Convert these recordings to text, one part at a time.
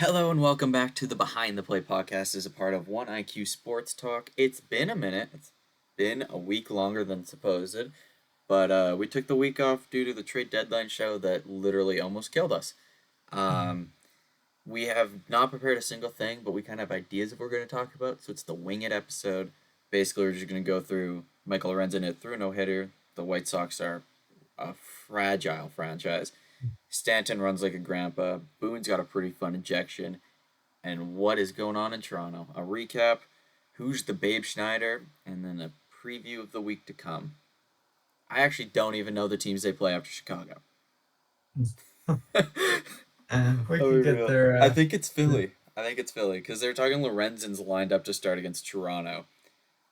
Hello and welcome back to the Behind the Play podcast as a part of 1IQ Sports Talk. It's been a minute. It's been a week longer than supposed, but we took the week off due to the trade deadline show that literally almost killed us. Um, we have not prepared a single thing, but we kind of have ideas of what we're going to talk about, so it's the Wing It episode. Basically, we're just going to go through Michael Lorenzen hit through a no-hitter. The White Sox are a fragile franchise. Stanton runs like a grandpa. Boone's got a pretty fun injection. And what is going on in Toronto? A recap, who's the Babe Schneider, and then a preview of the week to come. I actually don't even know the teams they play after Chicago. We can get there. I think it's Philly. Because they're talking Lorenzen's lined up to start against Toronto.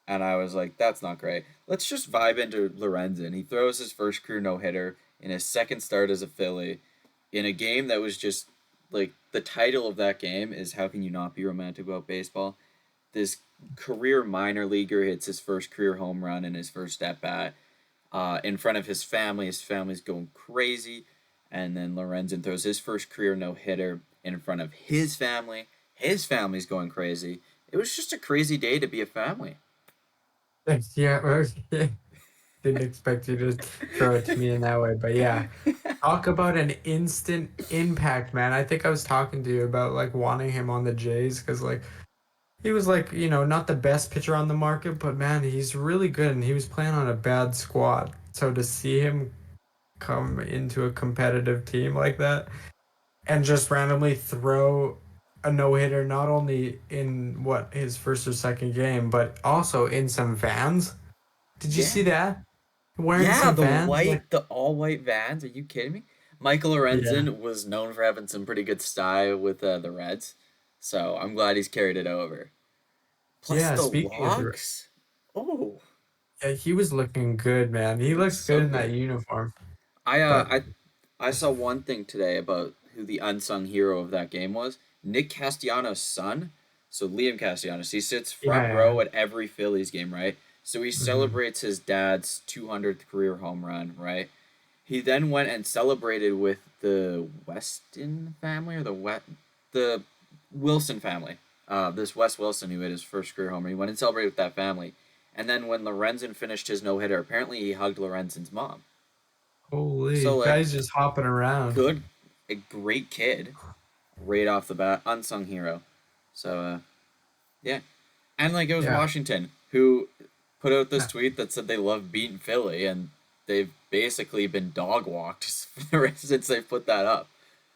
And I was like, that's not great. Let's just vibe into Lorenzen. He throws his first career no-hitter in his second start as a Philly in a game that was just, like, the title of that game is How Can You Not Be Romantic About Baseball? This career minor leaguer hits his first career home run in his first at-bat in front of his family. His family's going crazy. And then Lorenzen throws his first career no-hitter in front of his family. His family's going crazy. It was just a crazy day to be a family. Thanks. Yeah, didn't expect you to throw it to me in that way, but yeah. Talk about an instant impact, man. I think I was talking to you about like wanting him on the Jays because like he was like, not the best pitcher on the market, but man, he's really good and he was playing on a bad squad. So to see him come into a competitive team like that and just randomly throw a no-hitter not only in his first or second game, but also in some Vans. Did you see that? Wearing Yeah, some Vans? the all white Vans. Are you kidding me? Michael Yeah. Lorenzen was known for having some pretty good style with the Reds, so I'm glad he's carried it over. Plus Yeah, the speaking of the locks. Oh, yeah, he was looking good, man. He he was looks good so in that good. uniform. I uh But I saw one thing today about who the unsung hero of that game was. Nick Castellanos' son. So Liam Castellanos, he sits yeah, front yeah. row at every Phillies game, right? So he Hmm. celebrates his dad's 200th career home run, right? He then went and celebrated with the Weston family or the Wilson family. This Wes Wilson who hit his first career homer. He went and celebrated with that family. And then when Lorenzen finished his no hitter, apparently he hugged Lorenzen's mom. Holy, So like guy's just hopping around. good, a great kid, right off the bat, unsung hero. So yeah, and like it was Yeah. Washington who put out this tweet that said they love beating Philly, and they've basically been dog walked since they put that up.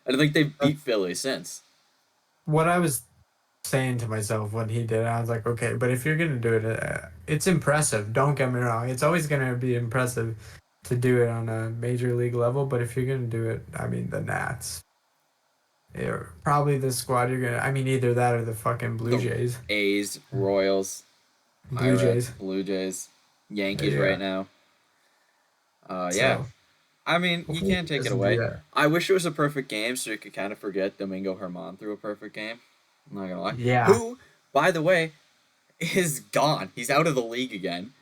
I don't think they've beat That's Philly since. what I was saying to myself when he did it. I was like, okay, but if you're gonna do it, it's impressive. Don't get me wrong. It's always gonna be impressive to do it on a major league level. But if you're gonna do it, I mean, the Nats, probably the squad you're gonna. I mean, either that or the fucking Blue The Jays. A's, Royals, Blue Pirates, Jays. Blue Jays, Yankees right Yeah. now. Yeah. So I mean, you hopefully can't he take it doesn't do away. that. I wish it was a perfect game so you could kind of forget Domingo Herman threw a perfect game. I'm not gonna lie. Yeah. Who, by the way, is gone. He's out of the league again.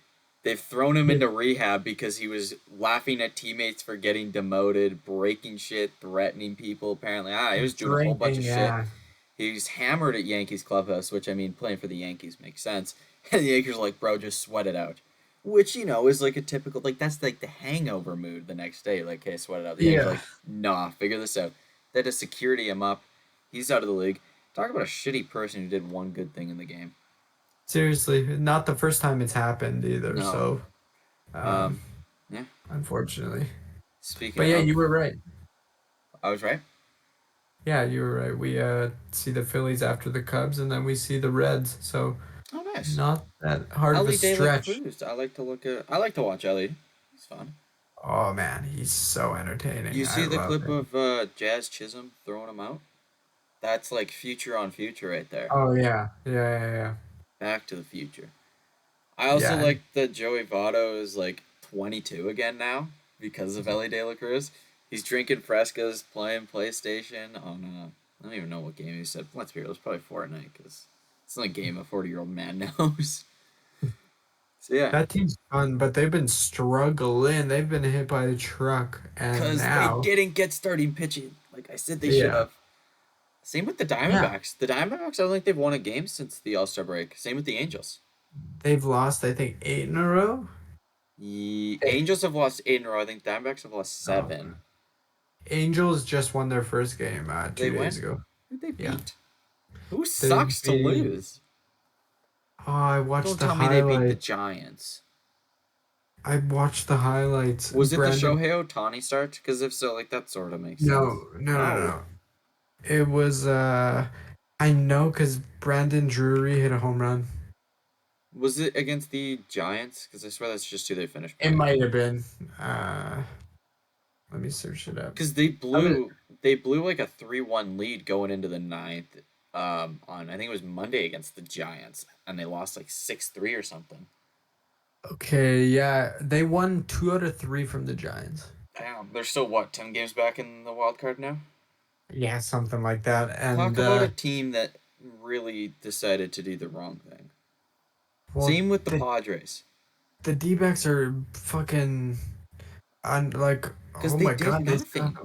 They've thrown him Yeah. into rehab because he was laughing at teammates for getting demoted, breaking shit, threatening people. Apparently, he was doing a whole bunch Drinking. of shit. Yeah. He's hammered at Yankees clubhouse, which I mean, playing for the Yankees makes sense. And the Yankees are like, bro, just sweat it out. Which, is like a typical, like, that's like the hangover mood the next day. Like, hey, sweat it out. The Yankees are Yeah. like, nah, figure this out. They had to security him up. He's out of the league. Talk about a shitty person who did one good thing in the game. Seriously, not the first time it's happened either. No. So, um, Yeah. unfortunately. Speaking But yeah, of, you were right. I was right. Yeah, you were right. We see the Phillies after the Cubs, and then we see the Reds. So Oh, nice. not that hard of a Ellie De La stretch. Cruz. I like to watch Ellie. He's fun. Oh man, he's so You entertaining. I see the love clip him. of Jazz Chisholm throwing him out? That's like future on future right there. Oh yeah, yeah, yeah, yeah. Back to the future. I also Yeah, like that Joey Votto is like 22 again now because of Ellie De La Cruz. He's drinking frescas, playing PlayStation on I don't even know what game he said. Let's be real, it was probably Fortnite because it's not a game a 40-year-old man knows. So yeah, that team's fun, but they've been struggling. They've been hit by a truck, and because they now, didn't get starting pitching like I said they should yeah, have. Same with the Yeah, Diamondbacks. The Diamondbacks, I don't think they've won a game since the All Star break. Same with the Angels. they've lost I think 8 in a row. The Eh, Angels have lost 8 in a row. I think Diamondbacks have lost Oh, 7. Angels just won their first game They 2 days win. ago. Who'd they Yeah, beat? Who they sucks to beat. lose? Oh, I watched Don't the tell me they beat the highlight. Giants. I watched the highlights. Was it the Brandon. Shohei Ohtani start? Because if so, like that sort of makes sense. No, no, no, No. no. It was I know because Brandon Drury hit a home run. Was it against the Giants? Because I swear that's just who they finished It playing. might have been. Uh Let me search it up. Because they blew like a 3-1 lead going into the ninth. On I think it was Monday against the Giants, and they lost like 6-3 or something. Okay, yeah, they won 2 out of 3 from the Giants. Damn, they're still what 10 games back in the wild card now. Yeah, something like that. Talk And about a team that really decided to do the wrong thing. well, Same with the the Padres, the D-backs are fucking like, because oh they my did god, they nothing.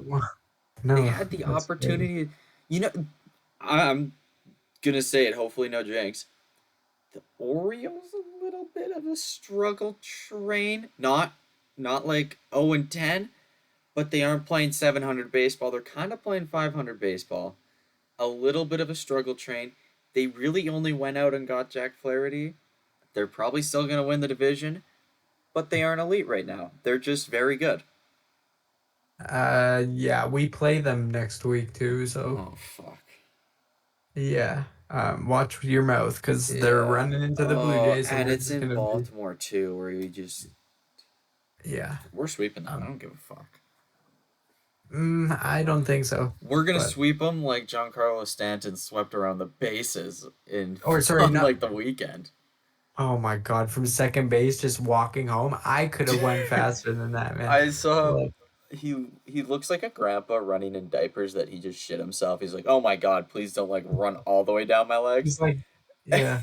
They no, had the that's crazy. opportunity. You know, I'm gonna say it. Hopefully, no jinx. The Orioles a little bit of a struggle train. Not like 0-10, but they aren't playing 700 baseball. They're kind of playing 500 baseball. A little bit of a struggle train. They really only went out and got Jack Flaherty. They're probably still going to win the division, but they aren't elite right now. They're just very good. Yeah, we play them next week too, so Oh, fuck. yeah. Watch your mouth because they're Yeah. running into the Blue Oh, Jays, and and we're it's just in gonna be Baltimore, too, where we just. yeah. We're sweeping them. I Um, don't give a fuck. I don't think so, We're gonna but sweep them like Giancarlo Stanton swept around the bases in or sorry, on not. like the weekend. Oh my God, from second base, just walking home, I could have went faster than that, man. I saw Like he looks like a grandpa running in diapers that he just shit himself. He's like, "Oh my god, please don't like run all the way down my legs." he's like, yeah,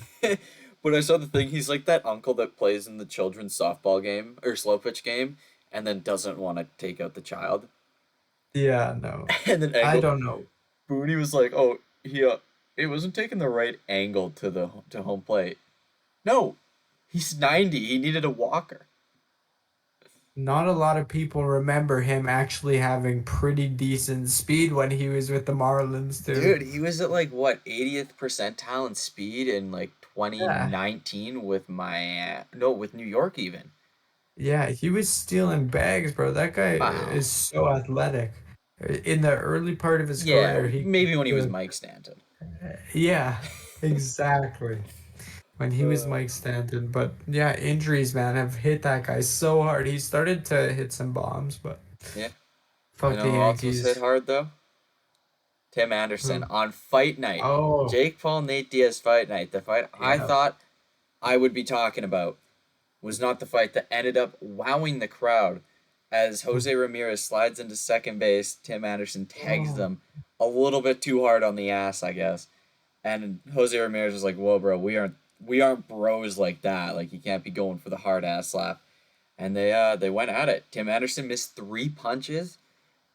But I saw the thing. He's like that uncle that plays in the children's softball game or slow pitch game, and then doesn't want to take out the child. yeah, no, And then I angle don't know. Booney was like, "Oh, he wasn't taking the right angle to home plate." No, he's 90. He needed a walker. Not a lot of people remember him actually having pretty decent speed when he was with the Marlins too. Dude, he was at like what 80th percentile in speed in like Yeah, 2019 with my no with New York even. yeah, he was stealing bags, bro. That guy Wow. is so athletic. In the early part of his Yeah, career, he could maybe when he was steal. Mike Stanton. Yeah, exactly. When he was Uh, Mike Stanton. But yeah, injuries, man, have hit that guy so hard. He started to hit some bombs, but yeah, you fuck the know who else was hit Yankees. hard though? Tim Anderson Who? on fight night. Oh, Jake Paul Nate Diaz fight night. The fight I yeah. thought I would be talking about was not the fight that ended up wowing the crowd as Jose Ramirez slides into second base. Tim Anderson tags Oh, them a little bit too hard on the ass, I guess. And Jose Ramirez was like, "Whoa, bro, we aren't bros like that. Like you can't be going for the hard ass slap." And they went at it. Tim Anderson missed 3 punches.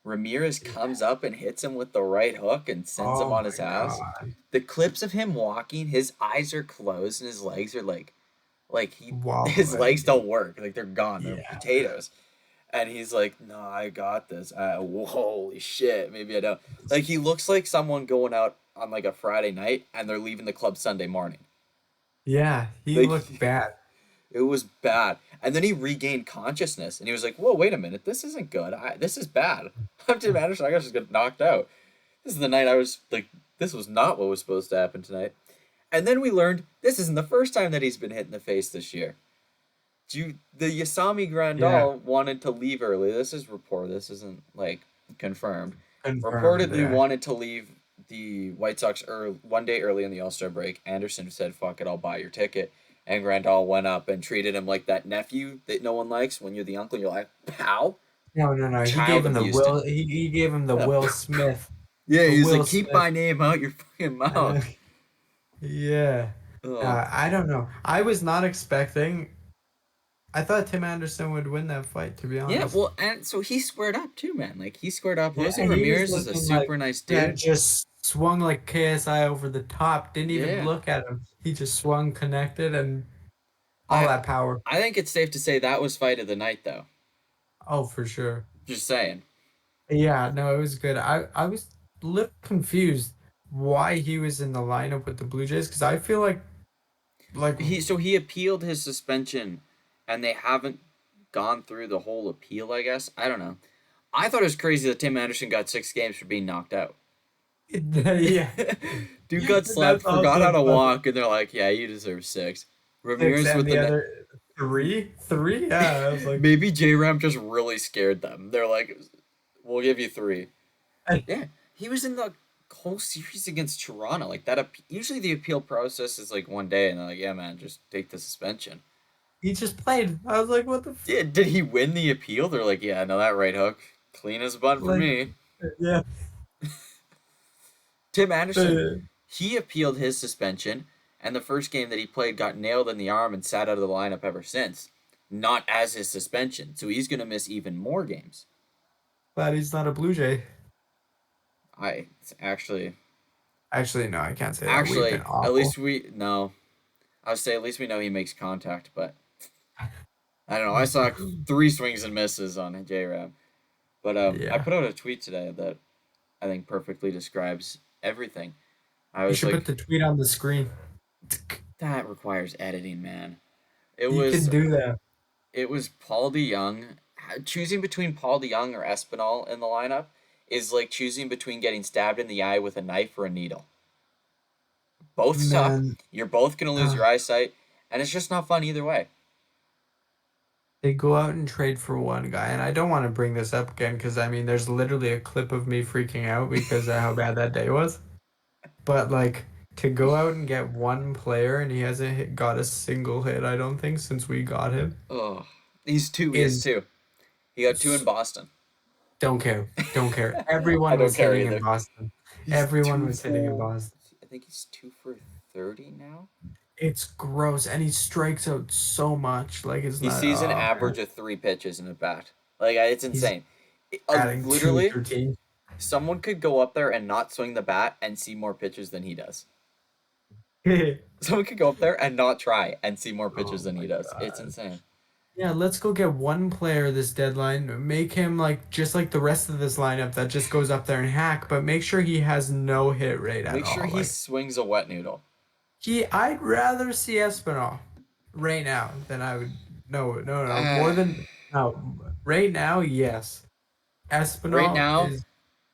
Ramirez comes up and hits him with the right hook and sends him oh on my his ass. God. The clips of him walking, his eyes are closed and his legs are like he his legs Wobbling. don't work. Like they're gone. They're Yeah. potatoes. And he's like, "No, I got this. Holy shit, maybe I don't." Like he looks like someone going out on like a Friday night and they're leaving the club Sunday morning. Yeah, he Like looked bad. it was bad. And then he regained consciousness and he was like, "Whoa, wait a minute. This isn't good. This is bad. I'm Tim Anderson. I just get knocked out. This is the night I was like, this was not what was supposed to happen tonight." And then we learned this isn't the first time that he's been hit in the face this year. The Yasami Yeah, Grandal wanted to leave early. This is report. This isn't like confirmed. confirmed. Reportedly Yeah. wanted to leave the White Sox 1 day early in the All Star break. Anderson said, "Fuck it, I'll buy your ticket." And Grandal went up and treated him like that nephew that no one likes. When you're the uncle, you're like, "Pal." No, no, no. He Child gave him the abused him. Will. He gave him the Yeah, Will Smith. yeah. The He's Will like, "Keep Smith. my name out your fucking Uh, mouth." yeah. Oh, I don't know. I was not expecting. I thought Tim Anderson would win that fight, to be yeah. honest. Well, and so he squared up too, man. Like he squared up. Yeah, Jose he was Ramirez is a looking like super nice he had dude. just swung like KSI over the top. Didn't even Yeah. look at him. He just swung, connected, and all I that power. I think it's safe to say that was fight of the night though. Oh, for sure. Just saying. Yeah, no, it was good. I was a little confused why he was in the lineup with the Blue Jays because I feel like He appealed his suspension and they haven't gone through the whole appeal, I guess. I don't know. I thought it was crazy that Tim Anderson got 6 games for being knocked out. yeah, Dude got slept, that's forgot how also to funny. walk, and they're like, "Yeah, you deserve 6." Six Ramirez and with the the other three. Yeah, I was like, maybe J Ram just really scared them. They're like, "We'll give you 3." Yeah, he was in the whole series against Toronto. Like that. Usually the appeal process is like 1 day, and they're like, "Yeah, man, just take the suspension." he just played. I was like, what the Did he win the appeal? They're like, "Yeah, no, that right hook, clean as a button for like, me." yeah. Tim Anderson, Uh, he appealed his suspension, and the first game that he played got nailed in the arm and sat out of the lineup ever since. Not as his suspension, so he's gonna miss even more games. Glad he's not a Blue Jay. I actually, Actually, no, I can't say that. We've been actually, at awful. least we no. I would say at least we know he makes contact, but I don't know. I saw 3 swings and misses on J Rab, but I Yeah, put out a tweet today that I think perfectly describes everything. I you was should put like, the tweet on the screen. that requires editing, man. It You can was do that. it was Paul DeYoung. Choosing between Paul DeYoung or Espinal in the lineup is like choosing between getting stabbed in the eye with a knife or a needle. Both suck. Man, You're both gonna lose uh, your eyesight, and it's just not fun either way. they go out and trade for one guy, and I don't want to bring this up again because I mean, there's literally a clip of me freaking out because of how bad that day was. But like to go out and get one player and he hasn't got a single hit, I don't think since we got him Oh, he's two. He has is two. He got two in Boston. don't care, don't care. I Everyone don't was care hitting in either. Boston. He's Everyone two was hitting in for. Boston. I think he's 2 for 30 now. It's gross, and he strikes out so much. Like it's He not. sees an Oh man, average of 3 pitches in a bat. Like it's he's insane. batting Literally, 213. someone could go up there and not swing the bat and see more pitches than he does. Someone could go up there and not try and see more pitches Oh than he my does. It's god. insane. Yeah, let's go get one player this deadline. Make him like just like the rest of this lineup that just goes up there and hack, but make sure he has no hit rate at Make sure all. he Like swings a wet noodle. I'd rather see Espinal right now than I would. No, no, no. Uh, More than no. Right now, yes. right Espinal now, is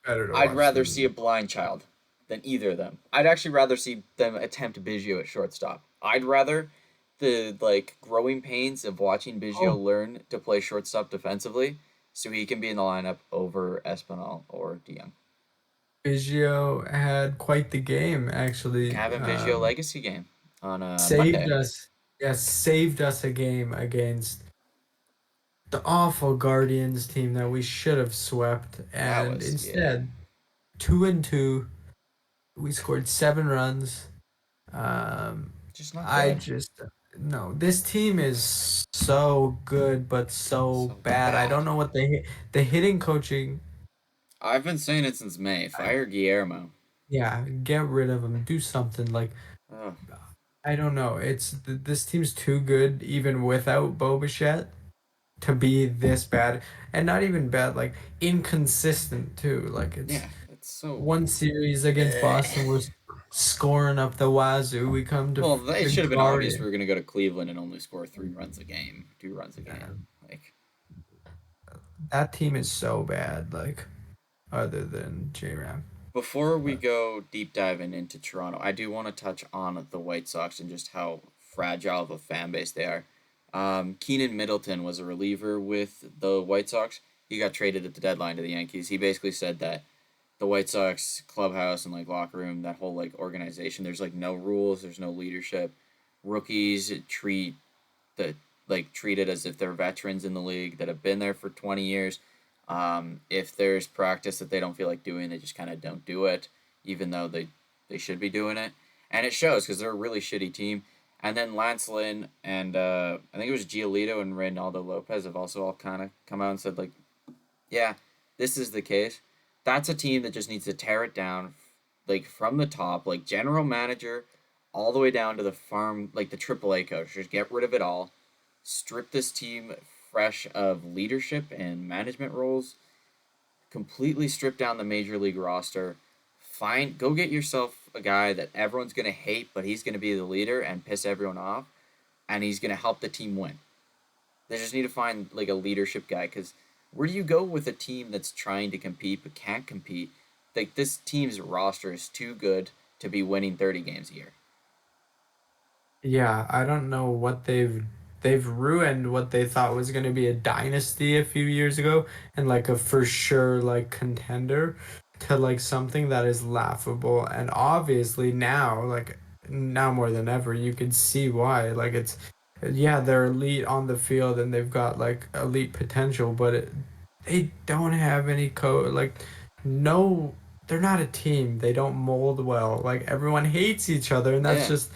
better to I'd watch rather see a than. blind child than either of them. I'd actually rather see them attempt Biggio at shortstop. I'd rather the growing pains of watching Biggio Oh, learn to play shortstop defensively so he can be in the lineup over Espinal or DeYoung. Biggio had quite the game actually. Cabin Biggio legacy game on Saved Monday. us. Yes, saved us a game against the awful Guardians team that we should have swept, That and was yeah, instead 2-2. We scored 7 runs. Um, just not I good. just no. This team is so good, but so So bad. I don't bad. know what the hitting coaching. I've been saying it since May. I, Fire Guillermo. yeah, get rid of him. Do something like Ugh. I don't know. This team's too good even without Bo Bichette to be this bad, and not even bad. Like inconsistent too. Like it's Yeah, it's so. one series against Boston, we're scoring up the wazoo. We come to Well, it the should have been obvious we Guardian. were gonna go to Cleveland and only score 3 runs a game, 2 runs a game. Man, Like that team is so bad. Like other than J Ram. before we go deep diving into Toronto, I do want to touch on the White Sox and just how fragile of a fan base they are. Keenan Middleton was a reliever with the White Sox. He got traded at the deadline to the Yankees. He basically said that the White Sox clubhouse and locker room, that whole organization, there's no rules, there's no leadership. Rookies the treat it as if they're veterans in the league that have been there for 20 years. If there's practice that they don't feel like doing, they just kind of don't do it, even though they should be doing it, and it shows because they're a really shitty team. And then Lance Lynn and I think it was Giolito and Reynaldo Lopez have also all kind of come out and said yeah, this is the case. That's a team that just needs to tear it down, like from the top, like general manager, all the way down to the farm, like the AAA coach. Just get rid of it all. Strip this team fresh of leadership and management roles. Completely strip down the major league roster. Go get yourself a guy that everyone's gonna hate, but he's gonna be the leader and piss everyone off, and he's gonna help the team win. They just need to find like a leadership guy because where do you go with a team that's trying to compete but can't compete? Like this team's roster is too good to be winning 30 games a year. Yeah, I don't know what they've ruined what they thought was going to be a dynasty a few years ago and like a for sure like contender to like something that is laughable. And obviously now, like now more than ever, you can see why. Like it's yeah, they're elite on the field and they've got like elite potential, but they don't have any like no, they're not a team. They don't mold well. Like everyone hates each other, and that's Yeah, just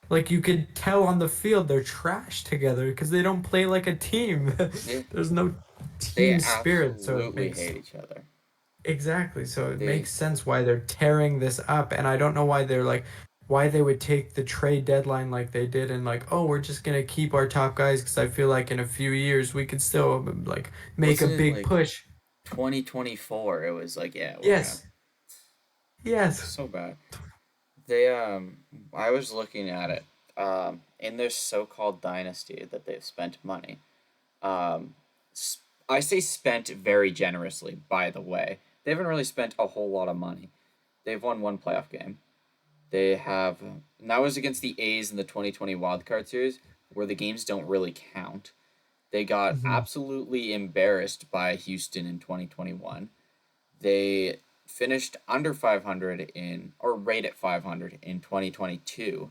like you could tell on the field they're trash together because they don't play like a team. yeah. There's no They team spirit, so it absolutely makes hate each other. exactly. So it They makes sense why they're tearing this up, and I don't know why they're like why they would take the trade deadline like they did and like, oh, we're just gonna keep our top guys because I feel like in a few years we could still like make a wasn't it big like push. 2024. It was like, yeah, we're gonna. Yes, yes. So bad. They I was looking at it. In their so-called dynasty that they've spent money. Um, I say spent very generously. By the way, they haven't really spent a whole lot of money. They've won one playoff game. They have, and that was against the A's in the 2020 wildcard series, where the games don't really count. They got Mhm. absolutely embarrassed by Houston in 2021. They finished under 500 in, or right at 500 in 2022,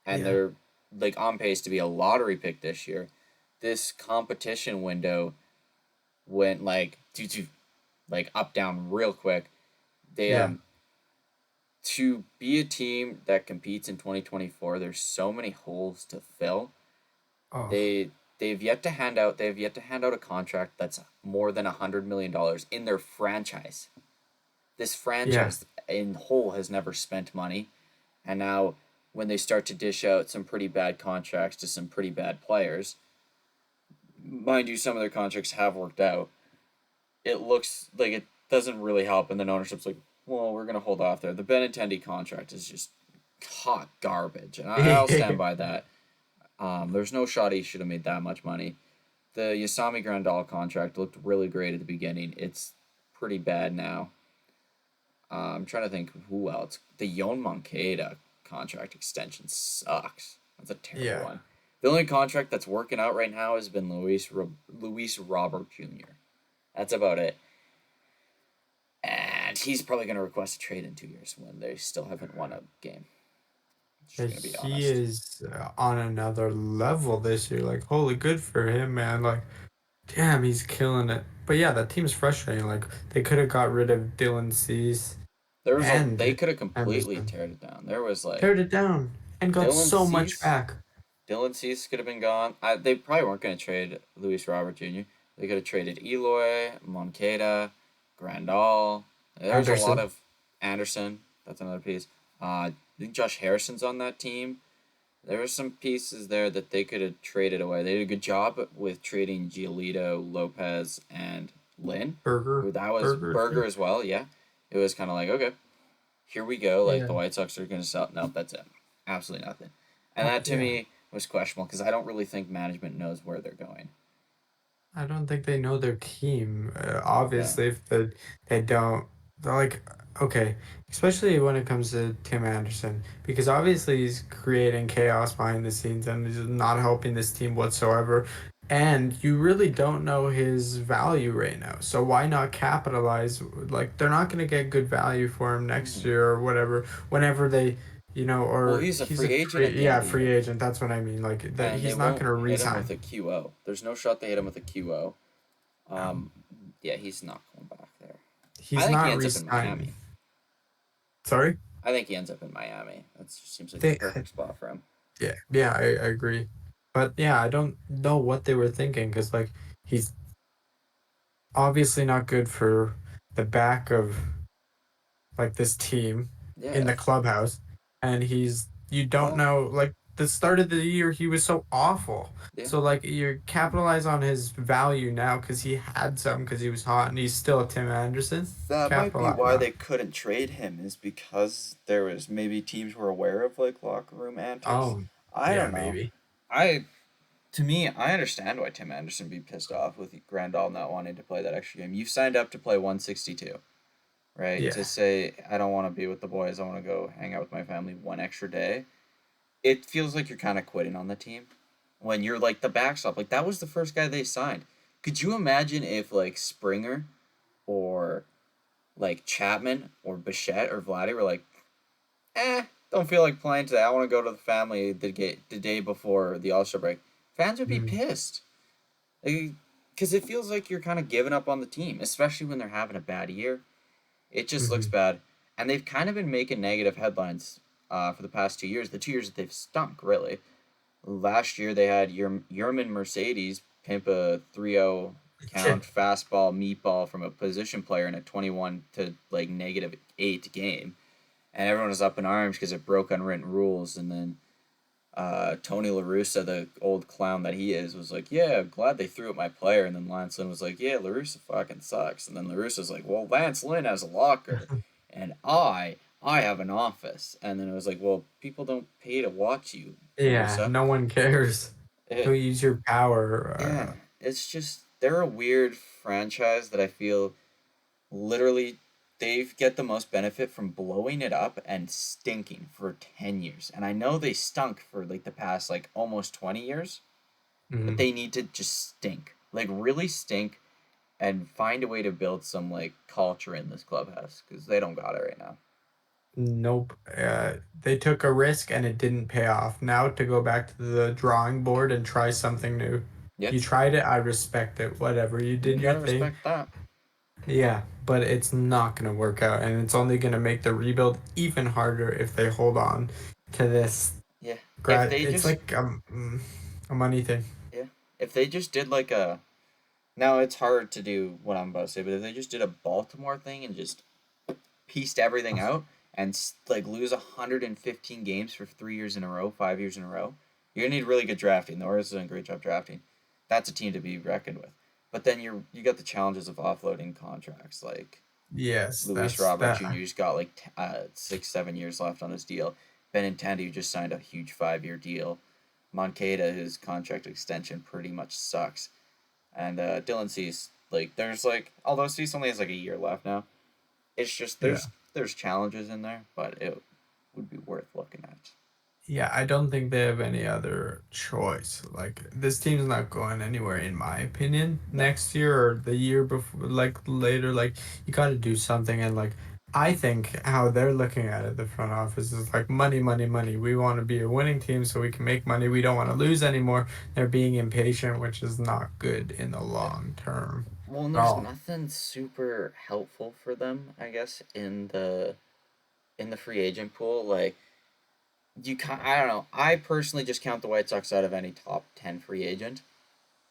and Yeah. they're like on pace to be a lottery pick this year. This competition window went like like up down real quick. They Yeah. To be a team that competes in 2024, there's so many holes to fill. Oh. They've yet to hand out a contract that's more than $100 million in their franchise. This Yeah. franchise in whole has never spent money, and now when they start to dish out some pretty bad contracts to some pretty bad players, mind you, some of their contracts have worked out. It looks like it doesn't really help, and then ownership's like, well, we're gonna hold off there. The Benintendi contract is just hot garbage, and I'll stand by that. There's no shot he should have made that much money. The Yasami Grandal contract looked really great at the beginning. It's pretty bad now. I'm trying to think who else. The Yon Moncada contract extension sucks. That's a terrible Yeah. one. The only contract that's working out right now has been Luis Robert Jr. That's about it. And he's probably going to request a trade in 2 years when they still haven't won a game. Just going to be He honest. is on another level this year. Like, holy good for him, man. Like, damn, he's killing it. But yeah, that team's frustrating. Like, they could have got rid of Dylan Cease They and could have completely Anderson. teared it down. There was like Teared it down and got Dylan so much Cease. back. Dylan Cease could have been gone. They probably weren't going to trade Luis Robert Jr. They could have traded Eloy, Moncada, Grandal. There's a lot Anderson. of Anderson. That's another piece. I think Josh Harrison's on that team. There were some pieces there that they could have traded away. They did a good job with trading Giolito, Lopez, and Lynn. Burger. Who that was Burger Burger too. as well. Yeah, it was kind of like, okay, here we go. Like Yeah. the White Sox are going to sell. No, that's it. Absolutely nothing. And that to Yeah. me was questionable because I don't really think management knows where they're going. I don't think they know their team. Yeah. Obviously, if they don't, they're like, okay, especially when it comes to Tim Anderson, because obviously he's creating chaos behind the scenes and he's not helping this team whatsoever. And you really don't know his value right now. So why not capitalize? Like, they're not going to get good value for him next Mhm. year or whatever, whenever they, Well, or he's a he's a free agent at the end yeah, of the free year, agent. That's what I mean. Like, that and they he's not going won't to hit him with resign. a QO. There's no shot they hit him with a QO. No, Um, yeah, he's not going back there. I he's think he not ends up in resigning. Miami. Sorry? I think he ends up in Miami. That just seems like the They perfect spot for him. yeah, yeah, I agree. But yeah, I don't know what they were thinking because like he's obviously not good for the back of like this team. in Yeah. the clubhouse, and you don't Well, know, like, the start of the year he was so awful. yeah. So like you capitalize on his value now because he had some because he was hot and he's still Tim Anderson. That might be Capitalize why on they couldn't trade him, is because there was maybe teams were aware of like locker room it. antics. Oh, I yeah, don't know. maybe. I To me, I understand why Tim Anderson would be pissed off with Grandal not wanting to play that extra game. You signed up to play 162, right? To Yeah. say I don't want to be with the boys, I want to go hang out with my family one extra day. It feels like you're kind of quitting on the team when you're like the backstop. Like that was the first guy they signed. Could you imagine if like Springer or like Chapman or Bichette or Vladdy were like, don't feel like playing today. I want to go to the family the day before the All Star break. Fans would be Mm, pissed. Because it feels like you're kind of giving up on the team, especially when they're having a bad year. It just looks mm-hmm. bad. And they've kind of been making negative headlines for the past 2 years. The 2 years that they've stunk, really. Last year they had Yerman Mercedes pimp a 3-0 count fastball meatball from a position player in a 21 to like -8 game. And everyone was up in arms because it broke unwritten rules. And then Tony La Russa, the old clown that he is, was like, "Yeah, glad they threw at my player." And then Lance Lynn was like, "Yeah, La Russa fucking sucks." And then La Russa's like, "Well, Lance Lynn has a locker, and I have an office." And then it was like, "Well, people don't pay to watch you, La Yeah, Russa." no one cares. It, Don't use your power. yeah, it's just they're a weird franchise that I feel literally they get the most benefit from blowing it up and stinking for 10 years. And I know they stunk for like the past like almost 20 years, but Mhm. they need to just stink. Like really stink and find a way to build some like culture in this clubhouse because they don't got it right now. Nope. They took a risk and it didn't pay off. Now to go back to the drawing board and try something new. Yeah, You tried it, I respect it. Whatever, you you did your gotta thing. respect that. Yeah, but it's not gonna work out, and it's only gonna make the rebuild even harder if they hold on to this Yeah. If grad. they It's just like a money thing. yeah. If they just did like a now it's hard to do what I'm about to say, but if they just did a Baltimore thing and just pieced everything out and like lose 115 games for 3 years in a row, 5 years in a row, you're gonna need really good drafting. The Orioles done a great job drafting. That's a team to be reckoned with. But then you got the challenges of offloading contracts like Yes, Luis that's Robert that. Jr. has got like 6 7 years left on his deal. Benintendi who just signed a huge 5 year deal. Moncada his contract extension pretty much sucks. And Dylan Cease like there's like although Cease only has like a year left now, it's just Yeah. there's challenges in there, but it would be worth looking at. Yeah, I don't think they have any other choice. Like this team's not going anywhere, in my opinion. No. Next year or the year before, like later, like you got to do something. And like I think how they're looking at it, the front office is like money, money, money. We want to be a winning team so we can make money. We don't want to lose anymore. They're being impatient, which is not good in the Yeah. long term Well, and at there's all. nothing super helpful for them, I guess, in the free agent pool. Like I don't know. I personally just count the White Sox out of any top 10 free agent,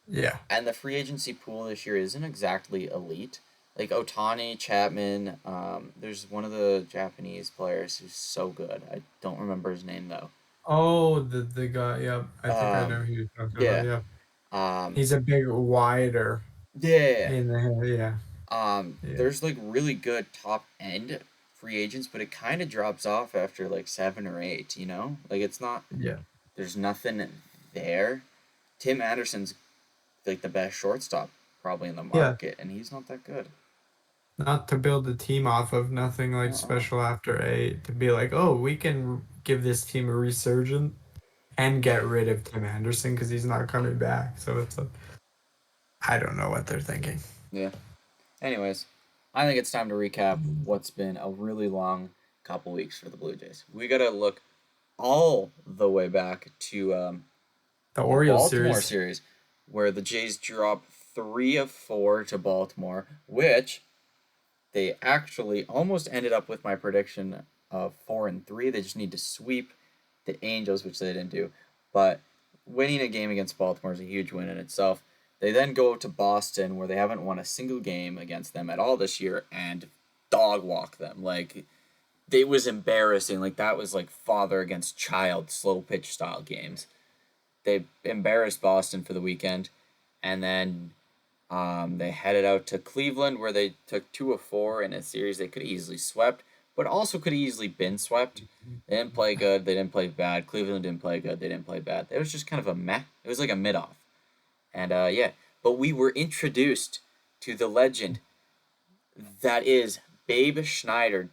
Yeah, and the free agency pool this year isn't exactly elite. Like Otani, Chapman, there's one of the Japanese players who's so good. I don't remember his name though. oh, the guy. Yeah, I think I know Um, who you're talking about. yeah. Yeah, Um, he's a big wider yeah. in the hair. Yeah, yeah. There's like really good top end free agents, but it kind of drops off after like 7 or 8. Like it's not. Yeah. There's nothing there. Tim Anderson's like the best shortstop probably in the Yeah. market, and he's not that good. Not to build a team off of nothing like Uh-uh. special after eight. To be like, oh, we can give this team a resurgence and get rid of Tim Anderson because he's not coming back. So it's like, I don't know what they're thinking. Yeah. Anyways, I think it's time to recap what's been a really long couple weeks for the Blue Jays. We gotta look all the way back to The the Orioles Baltimore series. series, where the Jays drop 3 of 4 to Baltimore, which they actually almost ended up with my prediction of 4-3. They just need to sweep the Angels, which they didn't do. But winning a game against Baltimore is a huge win in itself. They then go to Boston, where they haven't won a single game against them at all this year, and dog walk them. Like it was embarrassing. Like that was like father against child slow pitch style games. They embarrassed Boston for the weekend, and then they headed out to Cleveland where they took 2 of 4 in a series they could have easily swept, but also could have easily been swept. They didn't play good. They didn't play bad. Cleveland didn't play good. They didn't play bad. It was just kind of a meh. It was like a mid off. And yeah, but we were introduced to the legend that is Davis Schneider,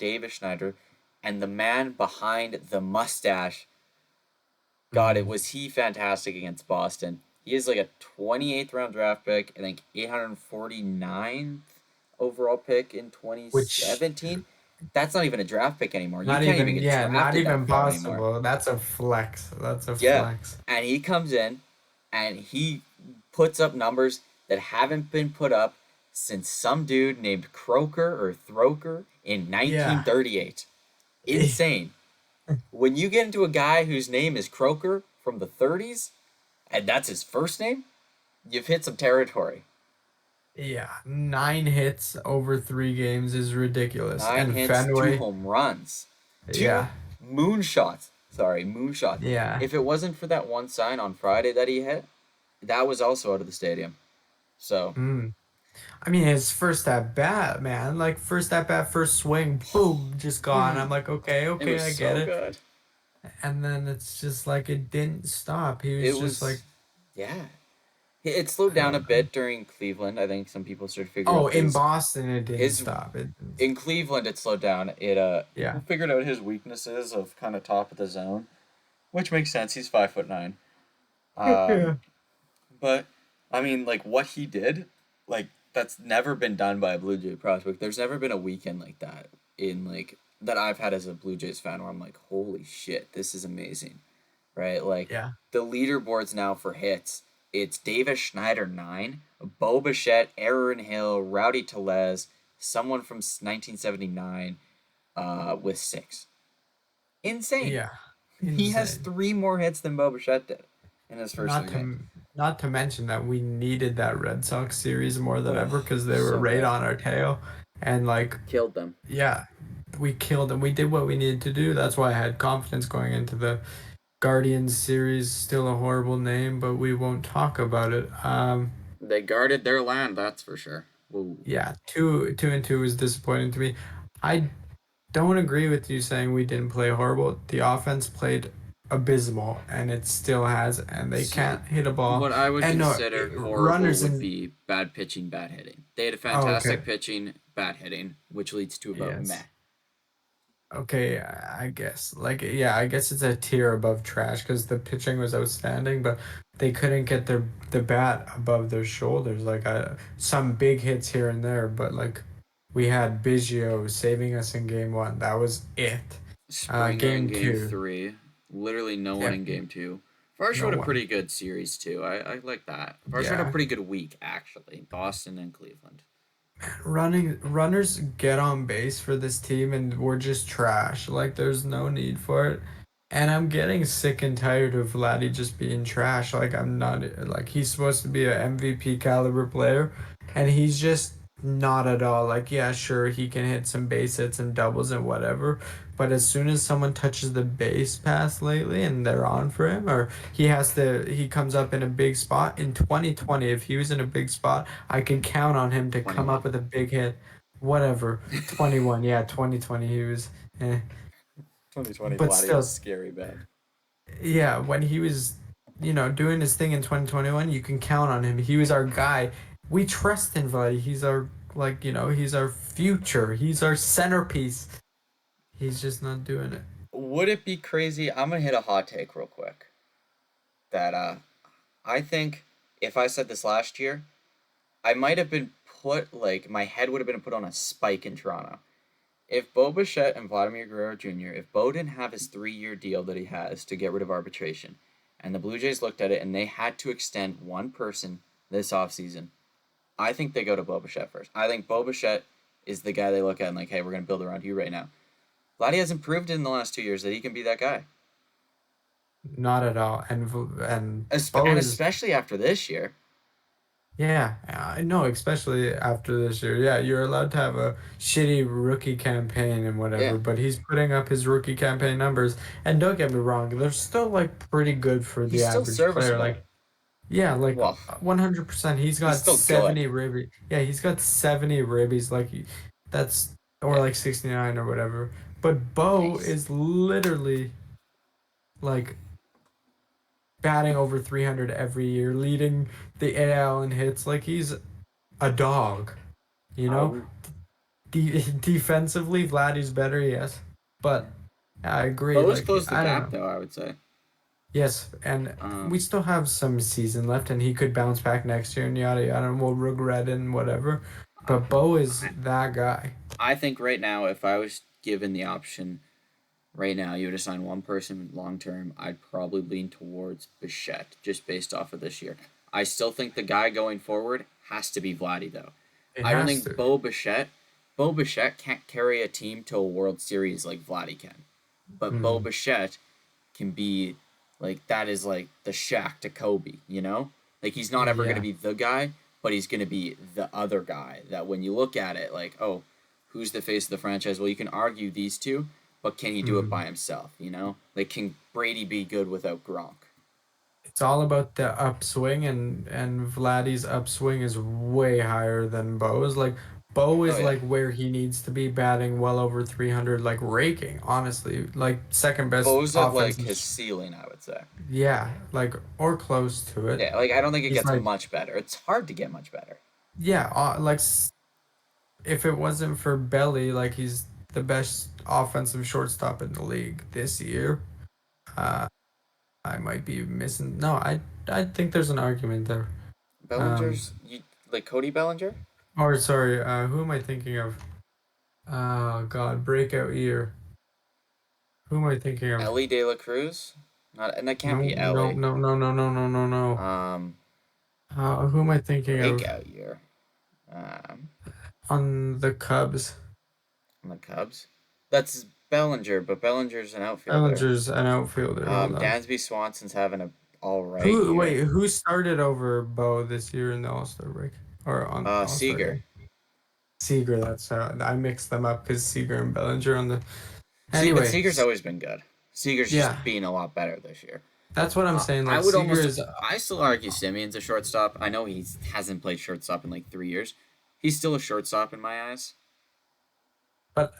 and the man behind the mustache. God, it Mm. was he fantastic against Boston. He is like a 28th round draft pick, I think 849th overall pick in Which 2017. That's not even a draft pick anymore. You not can't even even, get yeah, not drafted that even far anymore. possible. That's a flex. That's a Yeah. flex. And he comes in and he puts up numbers that haven't been put up since some dude named Croker or Throker in Yeah. 1938. Insane. When you get into a guy whose name is Croker from the 30s, and that's his first name, you've hit some territory. Yeah, 9 hits over 3 games is ridiculous. Nine And hits, two Fenway, home runs, two yeah, moonshots. Sorry, moonshots. yeah. If it wasn't for that one sign on Friday that he hit, that was also out of the stadium. So Mm. I mean, his first at bat, man, like first at bat, first swing, boom, just gone. I'm like, okay, it okay, was I get so it. good. And then it's just like it didn't stop. He It was just was, like, yeah. It slowed I down a don't know. bit during Cleveland. I think some people started to figure Oh, out in Boston, it didn't his stop. It didn't. in Cleveland it slowed down. People Yeah. figured out his weaknesses of kind of top of the zone, which makes sense. He's 5'9". Um, Yeah. but I mean, like what he did, like that's never been done by a Blue Jay prospect. There's never been a weekend like that in like that I've had as a Blue Jays fan where I'm like, holy shit, this is amazing, right? Like Yeah. the leaderboards now for hits, it's Davis Schneider 9, Bo Bichette, Aaron Hill, Rowdy Tellez, someone from 1979, with 6. Insane. Yeah. He has Insane. 3 more hits than Bo Bichette did in his first Not 3 games. to not to mention that we needed that Red Sox series more than ever Oh, because they were so right good. on our tail. And like, Killed them. yeah, we killed them. We did what we needed to do. That's why I had confidence going into the Guardians series. Still a horrible name, but we won't talk about it. They guarded their land, that's for sure. Ooh. Yeah, two and two was disappointing to me. I don't agree with you saying we didn't play horrible. The offense played abysmal, and it still has, and they So, can't hit a ball. what I would And no, consider horrible runners would in. be bad pitching, bad hitting. They had a Oh, okay. fantastic pitching, bad hitting, which leads to about meh. Yes. Okay, I guess. Like, yeah, I guess it's a tier above trash because the pitching was outstanding, but they couldn't get the bat above their shoulders. Like, some big hits here and there, but like, we had Biggio saving us in game 1. That was it. Springer in Game game two, 3. Literally no one yeah, in game 2. Varsho no had a one. pretty good series, too. I like that. Varsho had a Yeah, pretty good week, actually. Boston and Cleveland. running runners get on base for this team, and we're just trash. Like, there's no need for it. And I'm getting sick and tired of Vladdy just being trash. Like, I'm not like he's supposed to be a MVP caliber player, and he's just not at all. Like, yeah, sure, he can hit some base hits and doubles and whatever, but as soon as someone touches the base pass lately and they're on for him, or he comes up in a big spot in 2020. If he was in a big spot, I can count on him to come up 21. with a big hit. Whatever. 21, yeah, 2020 he was. Eh. 2020 But Vladdy was still, scary bad. yeah, when he was, doing his thing in 2021, you can count on him. He was our guy. We trust in Vladdy. He's our, like, he's our future. He's our centerpiece. He's just not doing it. Would it be crazy? I'm going to hit a hot take real quick. That I think if I said this last year, I might have been put, like, my head would have been put on a spike in Toronto. If Bo Bichette and Vladimir Guerrero Jr., if Bo didn't have his 3-year deal that he has to get rid of arbitration, and the Blue Jays looked at it and they had to extend one person this offseason, I think they go to Bo Bichette first. I think Bo Bichette is the guy they look at and like, hey, we're going to build around you right now. Vladdy hasn't proved in the last 2 years that he can be that guy. Not at all. And Bo And is especially after this year. Yeah, I know, especially after this year. Yeah, you're allowed to have a shitty rookie campaign and Yeah, whatever, but he's putting up his rookie campaign numbers. And don't get me wrong, they're still like pretty good for he's the still average player. serviceable. Like, yeah, like Well, 100%. He's he's got still good. 70 ribbies. Yeah, he's got 70 ribbies. That's, or Yeah, like 69 or whatever. But Bo nice. is literally like batting over 300 every year, leading the AL in hits. Like he's a dog, you know? Um, Defensively, Vladdy's better, yes. But I agree. Bo's Like, closed the I don't gap know. though. I would say. Yes, and we Um, still have some season left, and he could bounce back next year and yada yada, and we'll regret it and whatever. But Bo is I, that guy. I think right now, if I was given the option right now, you would assign one person long term, I'd probably lean towards Bichette just based off of this year. I still think the guy going forward has to be Vladdy though. It I don't has think to. Bo Bichette can't carry a team to a World Series like Vladdy can. But Bo Mm, Bichette can be like that is like the Shaq to Kobe, you know? Like he's not ever gonna yeah. be the guy, but he's gonna be the other guy that when you look at it, like, oh, who's the face of the franchise? Well, you can argue these two, but can he do it Mm. by himself? You know, like can Brady be good without Gronk? It's all about the upswing, and Vladdy's upswing is way higher than Bo's. Like Bo Oh is yeah, like where he needs to be, batting well over 300, like raking, honestly, like second best Bo's at like offensive. his ceiling, I would say. Yeah, like or close to it. Yeah, like I don't think it He's gets like, much better. It's hard to get much better. yeah, if it wasn't for Belly, like he's the best offensive shortstop in the league this year. Uh, I might be missing. No, I think there's an argument there. Um, Bellinger's you like Cody Bellinger, or sorry, who am I thinking of? Oh God, breakout year. Who am I thinking of? Ellie De La Cruz, not and that can't No, be no, Ellie. no, no, no, no, no, no, no. Um, Who am I thinking of breakout year. Um, on the Cubs? on the Cubs. That's Bellinger, but Bellinger's an outfielder. Bellinger's an outfielder. Hold on. Dansby Swanson's having a all right year. Who started over Bo this year in the All-Star break or on All-Star Seager. game? Seager, that's I mixed them up because Seager and Bellinger on the. See, but Anyway, Seager's always been good. Seager's yeah, just being a lot better this year. that's what I'm saying. I Like would Seager almost. is, I still argue Simeon's a shortstop. I know he hasn't played shortstop in like 3 years. He's still a shortstop in my eyes. but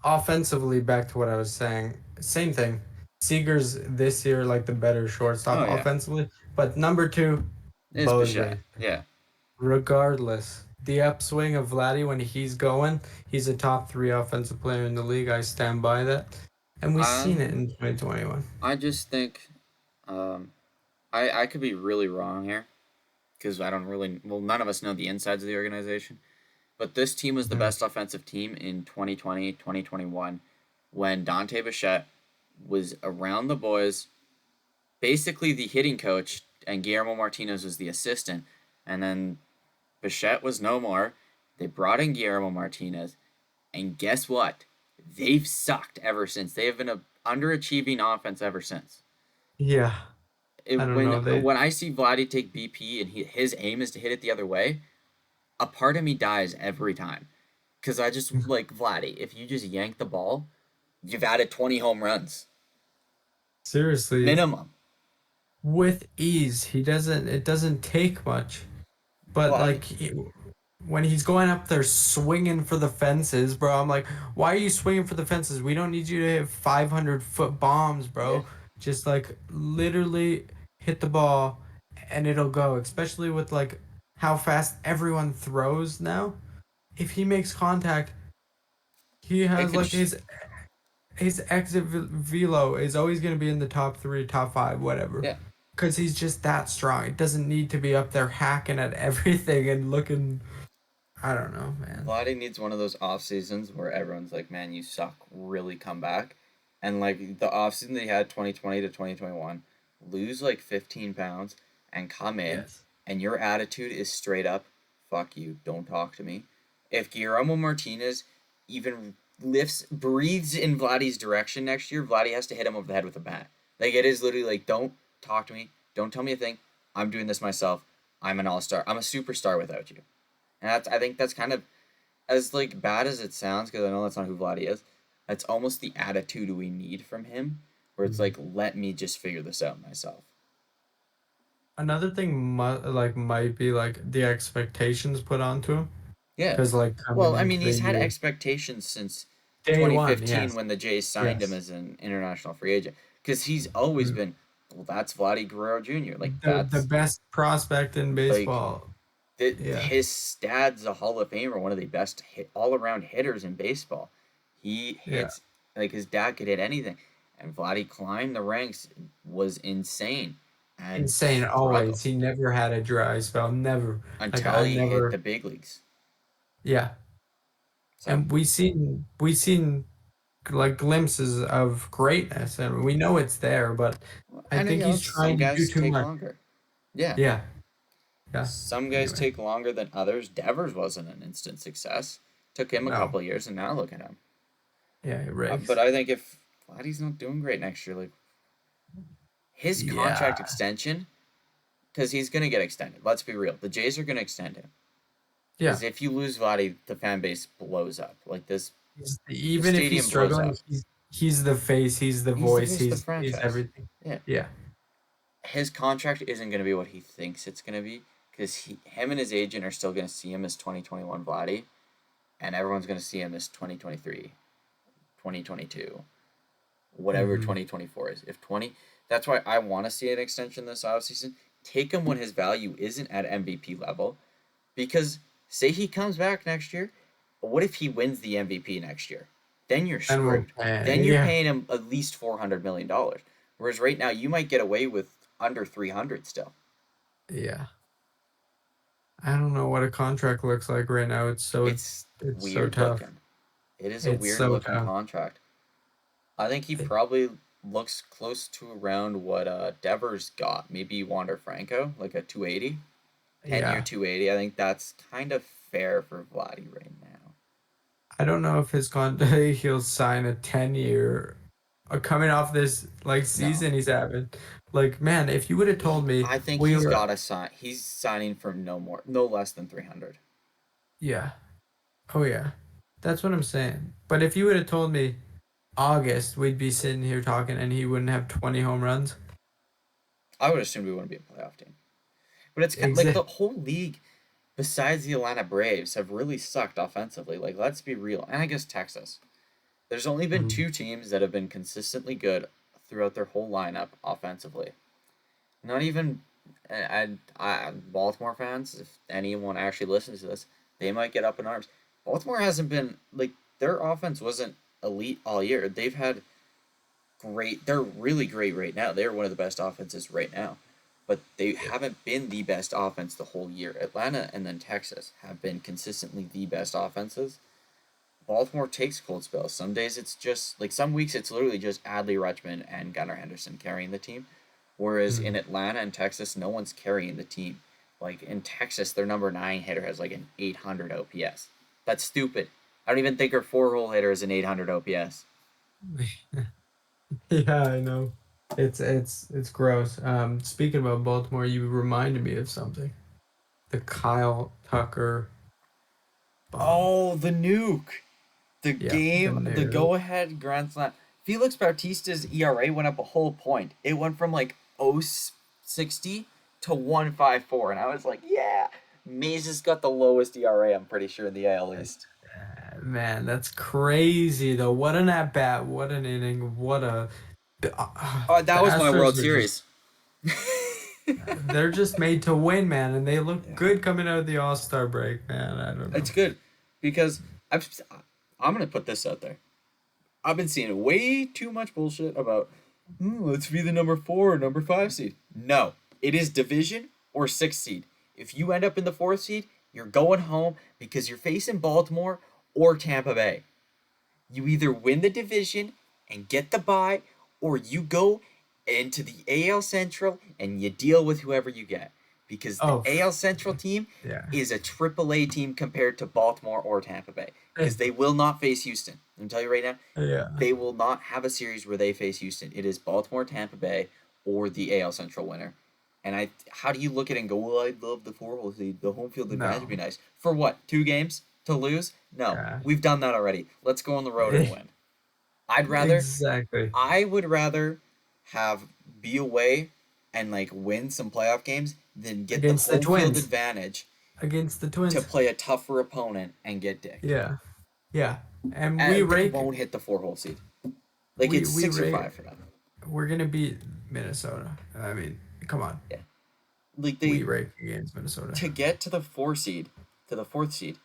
offensively, back to what I was saying, same thing. Seager's this year like the better shortstop Oh yeah, offensively, but number two, it's Bo's Bichette. right. Yeah. Regardless, the upswing of Vladdy when he's going, he's a top three offensive player in the league. I stand by that, and we've I seen it in 2021. I just think um, I could be really wrong here because I don't really well none of us know the insides of the organization. But this team was the Mhm. best offensive team in 2020, 2021, when Dante Bichette was around the boys, basically the hitting coach, and Guillermo Martinez was the assistant. And then Bichette was no more. They brought in Guillermo Martinez, and guess what? They've sucked ever since. They have been a underachieving offense ever since. Yeah, I don't When know. I see Vladdy take BP and his aim is to hit it the other way, a part of me dies every time. Because I just like Vladdy. If you just yank the ball, you've added 20 home runs Seriously, minimum. with ease, it doesn't take much, but Well, like when he's going up there swinging for the fences, bro, I'm like, why are you swinging for the fences? We don't need you to hit 500-foot bombs, yeah, bro. Just like literally hit the ball and it'll go, especially with like how fast everyone throws now. If he makes contact, he it has could. like his exit velo is always going to be in the top three, top five, whatever. Yeah, Because he's just that strong. It doesn't need to be up there hacking at everything and looking. I don't know, man. Vladdy needs one of those off seasons where everyone's like, "Man, you suck." Really come back, and like the off season they had 2020 to 2021, lose like 15 pounds and come in, Yes. and your attitude is straight up, "Fuck you, don't talk to me." If Guillermo Martinez even breathes in Vladdy's direction next year, Vladdy has to hit him over the head with a bat. Like it is literally like, "Don't talk to me, don't tell me a thing. I'm doing this myself. I'm an all-star. I'm a superstar without you. And I think that's kind of as like bad as it sounds, because I know that's not who Vladdy is. That's almost the attitude we need from him, where it's Mhm. like, let me just figure this out myself. Another thing might be like the expectations put onto him Yeah. because like coming Well, I into mean, the he's had year, expectations since day one, 2015 yes, when the Jays signed him yes. as an international free agent, because he's always Mm. been, well, that's Vladdy Guerrero Jr. Like The that's best prospect in like baseball. Yeah, his dad's a Hall of Famer, one of the best all around hitters in baseball. He yeah. hits like his dad could hit anything, and Vladdy climbed the ranks, was insane, and Insane struggled always. He never had a dry spell. Never. Like until I he hit never. the big leagues. Yeah. So And we seen like glimpses of greatness, and we know it's there, but I I know, think you know, he's some trying to do guys too take much. longer. Yeah, Yeah. Yeah. some guys Anyway. take longer than others. Devers wasn't an instant success. Took him a No. couple of years, and now look at him. Yeah, he But rakes. I think if Vladdy's not doing great next year, like his Yeah. contract extension, because he's going to get extended. Let's be real. The Jays are going to extend him. Yeah. Because if you lose Vladdy, the fan base blows up. Like this, the Even if he's stadium blows struggling, up. he's the face, he's the He's the voice, face of the he's franchise. everything. Yeah. Yeah. His contract isn't going to be what he thinks it's going to be. Because him and his agent are still going to see him as 2021 Vladdy. And everyone's going to see him as 2023, 2022, whatever Hmm. 2024 is. If 20, that's why I want to see an extension this offseason. Take him when his value isn't at MVP level. Because say he comes back next year, what if he wins the MVP next year? Then you're And we're screwed. Then paying. you're Yeah. paying him at least $400 million. Whereas right now you might get away with under 300 still. Yeah. I don't know what a contract looks like right now. It's It's so weird tough. looking. It is a It's weird so looking tough. contract. I think he It- probably looks close to around what Devers got. Maybe Wander Franco, like a 280. 10-year yeah. 280. I think that's kind of fair for Vladdy right now. I don't know if his contract he'll sign a 10-year coming off this like No. season he's having. Like, man, if you would have told me I think we he's were got to sign. He's signing for no less than 300. yeah. Oh yeah. That's what I'm saying. But if you would have told me August, we'd be sitting here talking and he wouldn't have 20 home runs. I would assume we wouldn't be a playoff team. But it's kind of like Exactly. the whole league, besides the Atlanta Braves, have really sucked offensively. Like, let's be real. And I guess Texas. There's only been two teams that have been consistently good throughout their whole lineup offensively. Not even, Baltimore fans, if anyone actually listens to this, they might get up in arms. Baltimore hasn't been, like, their offense wasn't elite all year. They've had great. They're really great right now. They're one of the best offenses right now, but they Yeah. haven't been the best offense the whole year. Atlanta and then Texas have been consistently the best offenses. Baltimore takes cold spells. Some days it's just like some weeks it's literally just Adley Rutschman and Gunnar Henderson carrying the team, whereas in Mhm. Atlanta and Texas no one's carrying the team. Like in Texas, their number 9 hitter has like an 800 OPS. That's stupid. I don't even think our 4 hole hitter is an 800 OPS. Yeah, I know. It's gross. Speaking about Baltimore, you reminded me of something. The Kyle Tucker bomb. Oh, the nuke. Yeah, the The new. go ahead grand slam. Felix Bautista's ERA went up a whole point. It went from like 060 to 154. And I was like, yeah. Mays has got the lowest ERA, I'm pretty sure, in the AL East. Man, that's crazy though. What an at bat, what an inning, what a Oh, the that was my World Astros are just Series. they're just made to win, man, and they look Yeah. good coming out of the All-Star break, man. I don't know. It's good because I'm going to put this out there. I've been seeing way too much bullshit about, let's be the number 4 or number 5 seed. No, it is division or 6 seed. If you end up in the 4th seed, you're going home because you're facing Baltimore or Tampa Bay. You either win the division and get the bye, or you go into the AL Central and you deal with whoever you get. Because the Oh, AL Central team yeah. is a AAA team compared to Baltimore or Tampa Bay. Because they will not face Houston. I'm telling you right now, Yeah. they will not have a series where they face Houston. It is Baltimore, Tampa Bay, or the AL Central winner. And how do you look at it and go, well, I'd love the 4 hole seed. The home field advantage would be No. nice. For what? 2 games to lose? No, Yeah. we've done that already. Let's go on the road and win. I'd rather, Exactly. I would rather have be away and like win some playoff games than get the Against the home field Twins. advantage Against the to Twins. play a tougher opponent and get dicked. Yeah. Yeah. And we And they rake won't hit the 4 hole seed. Like we it's we six or rake five for them. we're gonna beat Minnesota. I mean, come on. Yeah, like We they rake against Minnesota. to get to the 4 seed, to the 4th seed,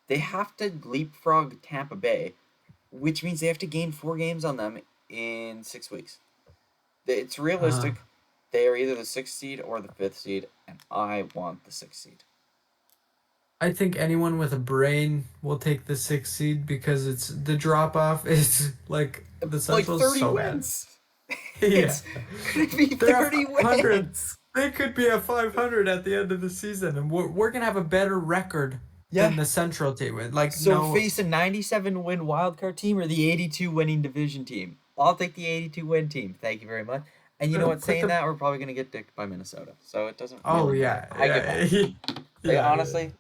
they have to leapfrog Tampa Bay, which means they have to gain 4 games on them in 6 weeks. It's Uh, realistic. They are either the 6th seed or the 5th seed, and I want the 6th seed. I think anyone with a brain will take the 6th seed because it's the drop off is like the Like Central's 30 so bad. wins. Yeah. It's gonna be They're a 30 500. wins. They could be a 500 at the end of the season, and we're gonna have a better record Yeah. than the Central team. Like So no, face a 97 win wildcard team or the 82 winning division team. I'll take the 82 win team. Thank you very much. And you know what? put Saying the. that, we're probably gonna get dicked by Minnesota, so it doesn't Oh really matter. yeah, I give up. yeah, Like yeah, yeah. honestly,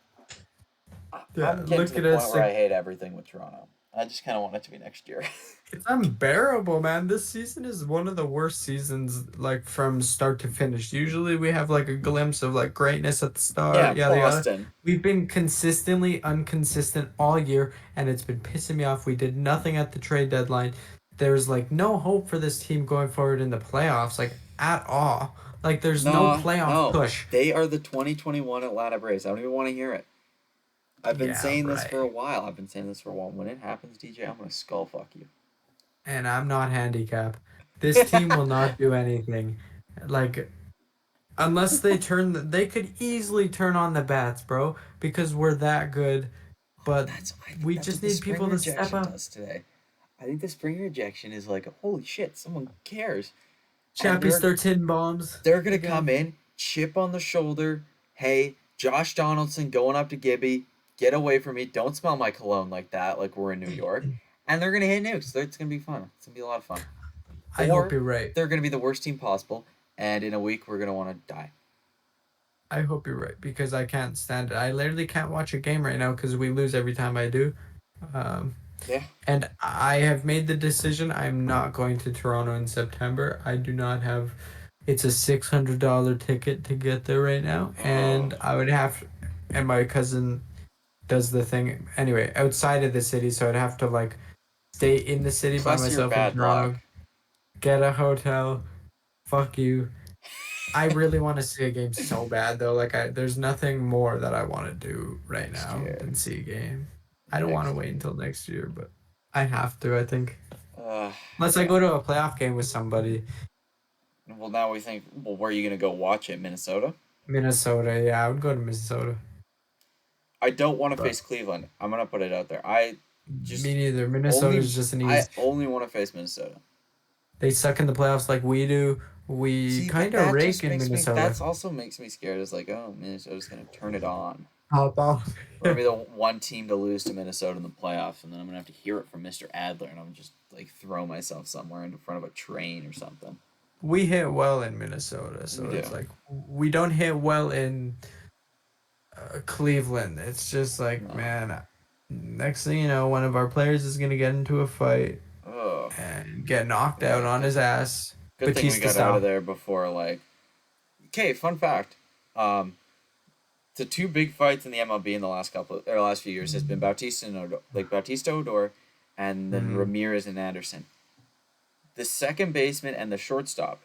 Yeah. I'm getting to Look the at point us. where I hate everything with Toronto. I just kind of want it to be next year. It's unbearable, man. This season is one of the worst seasons, like from start to finish. Usually we have like a glimpse of like greatness at the Yeah, start, yada yada. Boston. We've been consistently inconsistent all year, and it's been pissing me off. We did nothing at the trade deadline. There's like no hope for this team going forward in the playoffs, like at all. Like there's no No, playoff no. push. They are the 2021 Atlanta Braves. I don't even want to hear it. I've been Yeah, saying this for a right. while. I've been saying this for a while. When it happens, DJ, I'm gonna skull fuck you. And I'm not handicapped. This team will not do anything. Like unless they they could easily turn on the bats, bro, because we're that good. But I think we that's just what the need spring people to step rejection up. does today. I think the spring rejection is like, holy shit, someone cares, and Chappie starts hitting bombs they're gonna come again. in, chip on the shoulder. Hey, Josh Donaldson going up to Gibby, get away from me! Don't smell my cologne like that, like we're in New York. And they're gonna hit nukes. It's gonna be fun. It's gonna be a lot of fun. I hope Or you're right. they're gonna be the worst team possible, and in a week we're gonna want to die. I hope you're right because I can't stand it. I literally can't watch a game right now because we lose every time I do. Um, Yeah. and I have made the decision I'm not going to Toronto in September. I do not have. It's a $600 ticket to get there right now, Oh, and I would have. And my cousin does the thing anyway outside of the city, so I'd have to like stay in the city by plus your myself in bad luck. Toronto, get a hotel. Fuck you. I really want to see a game so bad though. Like there's nothing more that I want to do right Next now year. than see a game. I don't want to Next. wait until next year, but I have to. I think Uh, unless I yeah. go to a playoff game with somebody, Well, now we think, well, where are you gonna go watch it? Minnesota. Minnesota. Yeah, I would go to Minnesota. I don't want to But face Cleveland. I'm gonna put it out there. I me just neither. Minnesota only is just an I easy. only want to face Minnesota. They suck in the playoffs like we do. We See, but kind of that rake just in makes me. Minnesota. That's also makes me scared. It's like, oh, Minnesota's gonna turn it on. Hop off. We're gonna be the one team to lose to Minnesota in the playoffs, and then I'm gonna have to hear it from Mr. Adler, and I'm just like throw myself somewhere in front of a train or something. We hit well in Minnesota, We so do. it's like we don't hit well in Cleveland. It's just like, No. man, next thing you know, one of our players is gonna get into a fight Oh, and get knocked out yeah. on his ass, Good thing we Batista got out of style. there before like. Okay, fun fact. The two big fights in the MLB in the last few years has been Bautista Odor, and then Mm-hmm. Ramirez and Anderson. The second baseman and the shortstop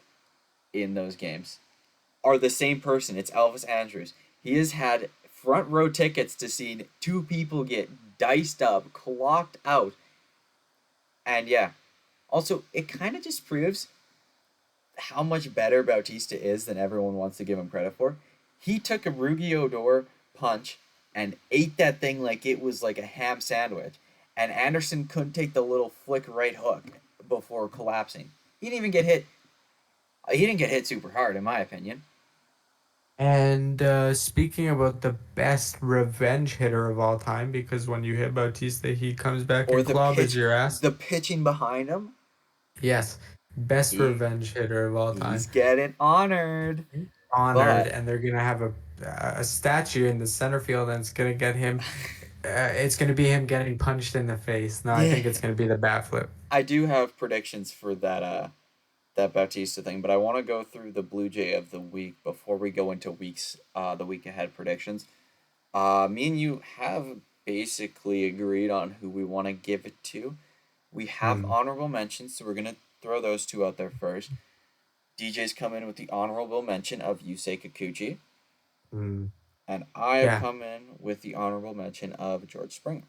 in those games are the same person. It's Elvis Andrews. He has had front row tickets to see two people get diced up, clocked out, and yeah. Also, it kind of just proves how much better Bautista is than everyone wants to give him credit for. He took a Rugi Odor punch and ate that thing like it was like a ham sandwich. And Anderson couldn't take the little flick right hook before collapsing. He didn't even get hit. He didn't get hit super hard, in my opinion. And speaking about the best revenge hitter of all time, because when you hit Bautista, he comes back Or and clobbers your ass. the pitching behind him. Yes, best He revenge hitter of all time. he's getting honored. honored, but and they're gonna have a statue in the center field, and it's gonna get him. It's gonna be him getting punched in the face. No, I yeah, think it's gonna be the bat flip. I do have predictions for that Bautista thing, but I want to go through the Blue Jay of the week before we go into the week ahead predictions. Me and you have basically agreed on who we want to give it to. We have Hmm. honorable mentions, so we're gonna throw those two out there first. DJ's come in with the honorable mention of Yusei Kikuchi, Hmm. and I have Yeah, come in with the honorable mention of George Springer.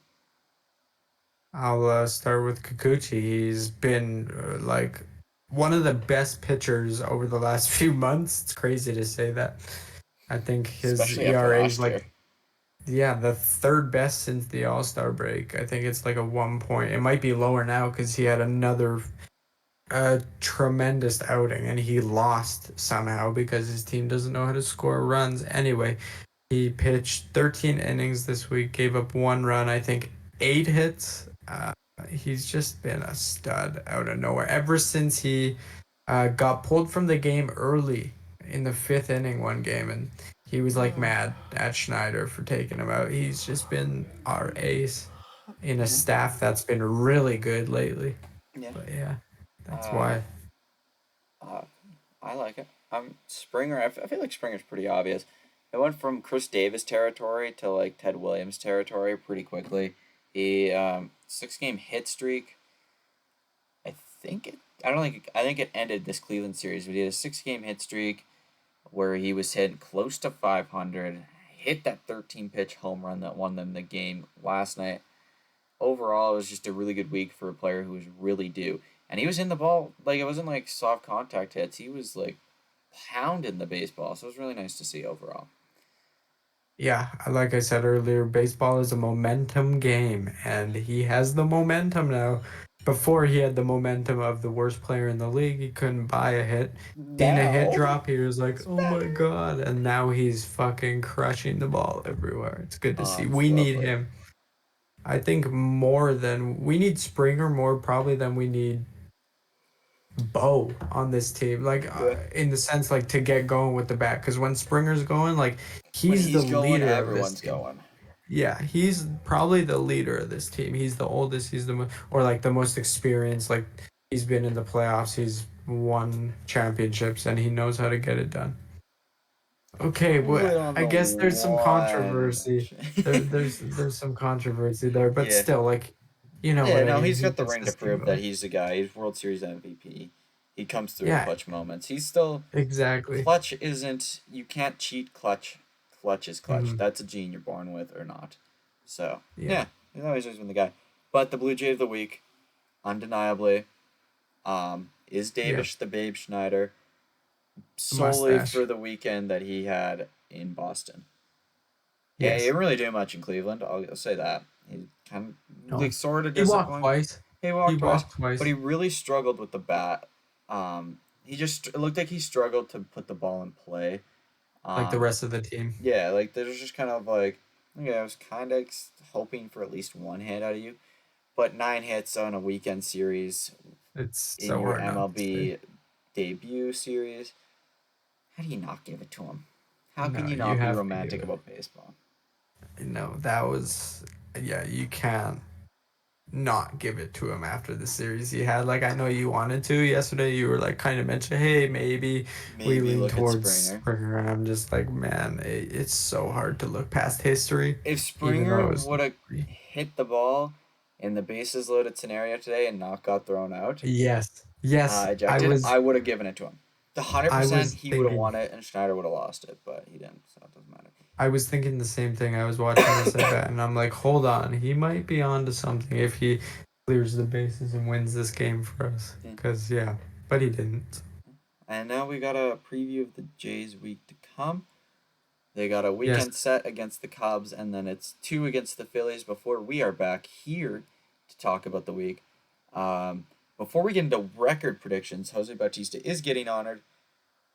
I'll start with Kikuchi. He's been like one of the best pitchers over the last few months. It's crazy to say that. I think his Especially after ERA is last year. like, yeah, the third best since the All Star break. I think it's like a 1 point. It might be lower now because he had another tremendous outing and he lost somehow because his team doesn't know how to score runs. Anyway, he pitched 13 innings this week, gave up 1 run, I think 8 hits. He's just been a stud out of nowhere ever since he got pulled from the game early in the fifth inning one game, and he was like mad at Schneider for taking him out. He's just been our ace in a Yeah. staff that's been really good lately. Yeah. But yeah, that's Uh, why. uh, I like it. Springer. I feel like Springer's pretty obvious. It went from Chris Davis territory to like Ted Williams territory pretty quickly. He 6 game hit streak. I think it. I don't think. I think it ended this Cleveland series. But he had a 6 game hit streak where he was hitting close to 500. Hit that 13 pitch home run that won them the game last night. Overall, it was just a really good week for a player who was really due. And he was in the ball like it wasn't like soft contact hits. He was like pounding the baseball. So it was really nice to see overall. Yeah, like I said earlier, baseball is a momentum game, and he has the momentum now. Before he had the momentum of the worst player in the league, he couldn't buy a hit. In a hit Now drop, he was like, it's "Oh my better. God!" And now he's fucking crushing the ball everywhere. It's good to see. Oh, it's We need lovely. him. I think more than we need Springer more probably than we need Bo on this team. Like Yeah. in the sense like to get going with the bat, because when Springer's going, like When he's the he's going, leader of this everyone's team. going. Yeah, he's probably the leader of this team. He's the oldest. He's or like the most experienced. Like he's been in the playoffs. He's won championships, and he knows how to get it done. Okay, Probably well, on I the guess there's some one controversy. mention. There's some controversy there, but Yeah. still, like, you know what Yeah, I no, mean. he's He got the gets ring to this team prove that going. he's the guy. He's World Series MVP. He comes through in Yeah, clutch moments. He's still exactly. clutch isn't you can't cheat clutch. Clutch is clutch. Hmm. That's a gene you're born with or not. So Yeah. yeah, he's always been the guy. But the Blue Jay of the week, undeniably, is Yeah. Davis the Babe Schneider The solely for mustache. the weekend that he had in Boston. Yeah, he Yes. didn't really do much in Cleveland. I'll say that. He kind of like No. sort of He walked disappointed. twice. He He walked twice, walked but twice. he really struggled with the bat. He just it looked like he struggled to put the ball in play. Like the Um, rest of the team. yeah, like there's just kind of like I was kind of hoping for at least one hit out of you, but 9 hits on a weekend series It's in so your hard not to say. MLB debut series. How do you not give it to him? How can No, you you not be have to give romantic it. about baseball? No, that was, yeah, you can't not give it to him after the series he had. Like, I know you wanted to yesterday. You were like, kind of mentioned, hey, maybe we Maybe lean look at towards Springer. Springer. And I'm just like, man, it's so hard to look past history, If even though Springer it was would have three. hit the ball in the bases loaded scenario today and not got thrown out, Yes, yes, ejected, I would have given it to him. The hundred I percent was he would have thinking. won it and Schneider would have lost it, but he didn't, so it doesn't matter. I was thinking the same thing. I was watching this at bat, and I'm like, hold on, he might be on to something if he clears the bases and wins this game for us. Yeah. Because, yeah, but he didn't. And now we got a preview of the Jays week to come. They got a Yes. weekend set against the Cubs, and then it's 2 against the Phillies before we are back here to talk about the week. Before we get into record predictions, Jose Bautista is getting honored.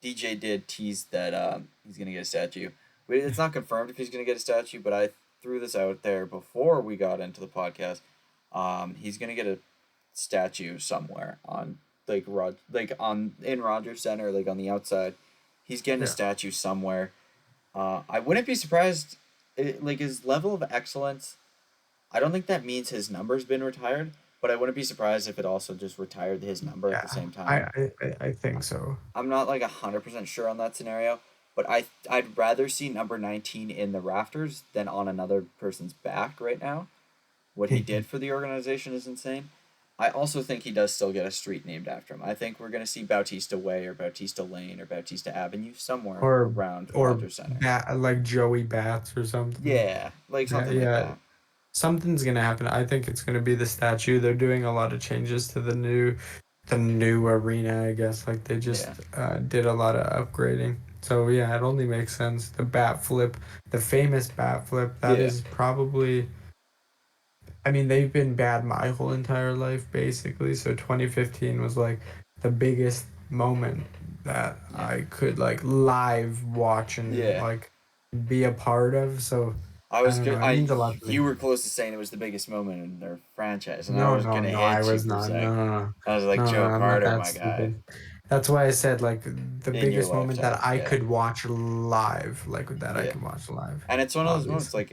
DJ did tease that he's going to get a statue. It's not confirmed if he's going to get a statue, but I threw this out there before we got into the podcast. He's going to get a statue somewhere on like in Rogers Center, like on the outside. He's getting a Yeah. statue somewhere. I wouldn't be surprised. Like his level of excellence, I don't think that means his number's been retired, but I wouldn't be surprised if it also just retired his number at the Yeah. same I time. I, I think so. I'm not like 100% sure on that scenario, but I'd rather see number 19 in the rafters than on another person's back right now. What he did for the organization is insane. I also think he does still get a street named after him. I think we're going to see Bautista Way or Bautista Lane or Bautista Avenue somewhere or around or Rogers Center. like Joey Bats or something. Yeah, like Yeah, something like yeah. that. Something's gonna happen. I think it's gonna be the statue. They're doing a lot of changes to the new arena, I guess. Like they Yeah, just did a lot of upgrading. So yeah, it only makes sense. The bat flip, the famous bat flip, that yeah, is probably, I mean, they've been bad my whole entire life basically. So 2015 was like the biggest moment that yeah, I could like live watch and yeah. like be a part of. So I I was don't good. know. It means a lot to me. You were close to saying it was the biggest moment in their franchise, and I No, was no, gonna no, I hit you was for a not. No, sec. no, no, I was like no, no, Joe I'm not Carter, that my guy, stupid. That's why I said like the in your biggest moment that lifetime. I Yeah, could watch live, like that I yeah. could watch live, And it's one of those moments obviously.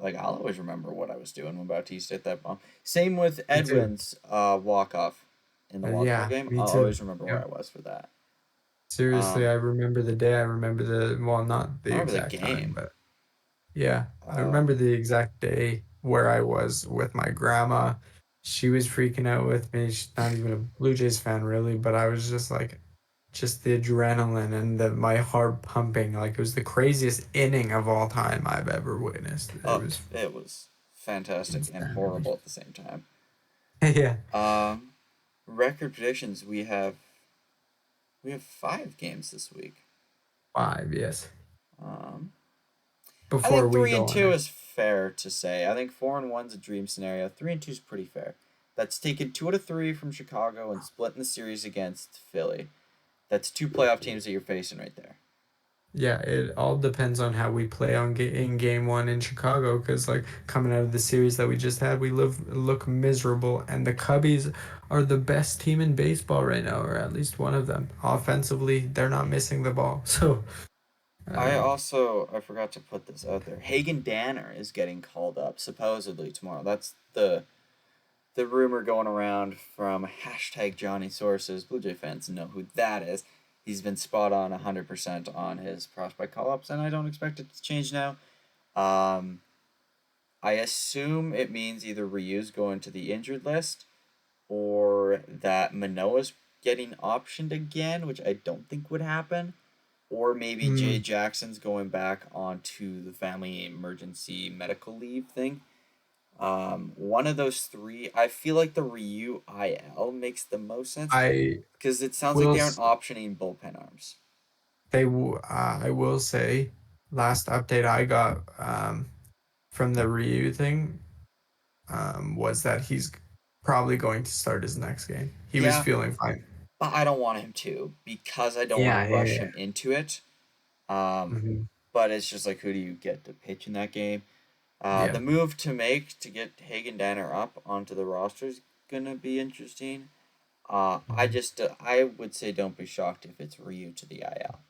like I'll always remember what I was doing when Bautista hit that bomb. Same with Me too. Edwin's walk off in the walk off Yeah, game. me I'll too. always remember where Yeah. I was for that. Seriously, Um, I remember the day. I remember well, not I the remember the exact time, game. but yeah, I remember Um, the exact day where I was with my grandma. She was freaking out with me. She's not even a Blue Jays fan, really, but I was just like, just the adrenaline and my heart pumping. Like it was the craziest inning of all time I've ever witnessed. It was it was fantastic and insanity. horrible at the same time. Yeah, Um, record predictions. We have 5 games this week. 5, yes. Um, I Before think we three go and on two it. is fair to say. I think 4-1's a dream scenario. 3-2 is pretty fair. That's taken 2 out of 3 from Chicago and splitting the series against Philly. That's 2 playoff teams that you're facing right there. Yeah, it all depends on how we play in game one in Chicago. Because like coming out of the series that we just had, we look miserable, and the Cubbies are the best team in baseball right now, or at least one of them. Offensively, they're not missing the ball. So um, I forgot to put this out there. Hagen Danner is getting called up supposedly tomorrow. That's the rumor going around from hashtag Johnny Sources. Blue Jay fans know who that is. He's been spot on 100% on his prospect call ups, and I don't expect it to change now. Um, I assume it means either Ryu's going to the injured list or that Manoa's getting optioned again, which I don't think would happen. Or maybe Jay mm, Jackson's going back onto the family emergency medical leave thing. One of those three, I feel like the Ryu IL makes the most sense I because it sounds like will they aren't s- optioning bullpen arms. I will say, last update I got from the Ryu thing was that he's probably going to start his next game. He was Yeah, feeling fine. but I don't want him to because I don't want to Yeah, yeah, rush yeah. him into it. Um, Hmm. but it's just like who do you get to pitch in that game? The Yeah. move to make to get Hagen Danner up onto the roster is gonna be interesting. Mhm. I would say don't be shocked if it's Ryu to the IL.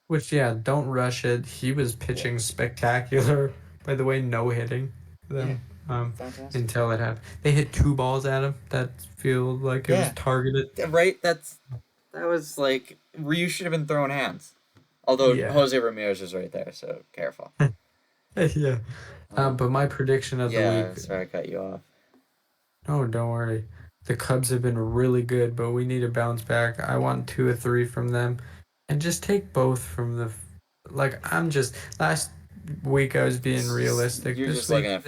Which, yeah, don't rush it. He was Yeah, pitching spectacular. By the way, no hitting yeah, them fantastic. until it happened. They hit 2 balls at him that feel like it was Yeah, targeted. right. That was like Ryu should have been throwing hands. Although Yeah. Jose Ramirez was right there, so careful. Yeah. Um, But my prediction of the yeah, week, sorry I cut you off. oh, don't worry. The Cubs have been really good, but we need to bounce back. I want 2 or 3 from them and just take both from like, last week I was being realistic. You're This just looking week, at